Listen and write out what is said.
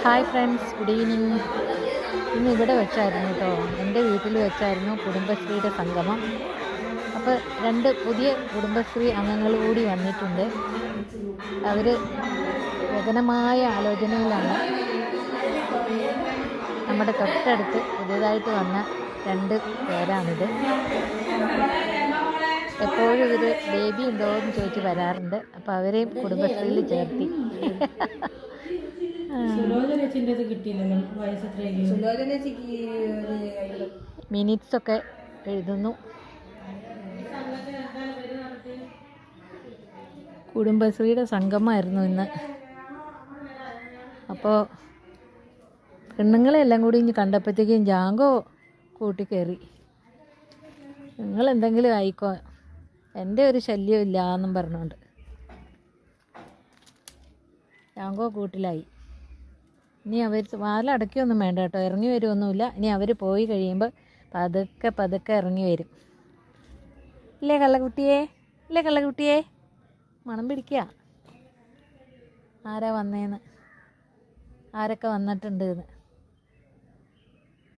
Hi friends, good evening. ഇന്ന് ഇവിടെ വെച്ചായിരുന്നു കേട്ടോ, എൻ്റെ വീട്ടിൽ വെച്ചായിരുന്നു കുടുംബശ്രീയുടെ സംഗമം. അപ്പോൾ 2 പുതിയ കുടുംബശ്രീ അംഗങ്ങൾ കൂടി വന്നിട്ടുണ്ട്. അവർ ഗഹനമായ ആലോചനയിലാണ്. നമ്മുടെ തൊട്ടടുത്ത് പുതിയതായിട്ട് വന്ന 2 പേരാണിത്. എപ്പോഴും ഇവർ ബേബി ഉണ്ടോ എന്ന് ചോദിച്ച് വരാറുണ്ട്. അപ്പോൾ അവരെയും കുടുംബശ്രീയിൽ ചേർത്തി. മിനിറ്റ്സൊക്കെ എഴുതുന്നു. കുടുംബശ്രീയുടെ സംഗമമായിരുന്നു ഇന്ന്. അപ്പോൾ പെണ്ണുങ്ങളെല്ലാം കൂടി ഇനി കണ്ടപ്പോഴത്തേക്കും ജാങ്കോ കൂട്ടിക്കയറി. നിങ്ങളെന്തെങ്കിലും ആയിക്കോ, എൻ്റെ ഒരു ശല്യം ഇല്ല എന്നും പറഞ്ഞുകൊണ്ട് ജാങ്കോ കൂട്ടിലായി. ഇനി അവർ വാലടയ്ക്കൊന്നും വേണ്ട കേട്ടോ, ഇറങ്ങി വരുമൊന്നുമില്ല. ഇനി അവർ പോയി കഴിയുമ്പോൾ പതുക്കെ ഇറങ്ങി വരും. ഇല്ലേ കള്ളക്കുട്ടിയേ, മണം പിടിക്കുക. ആരാ വന്നേന്ന്, ആരൊക്കെ വന്നിട്ടുണ്ട് എന്ന്.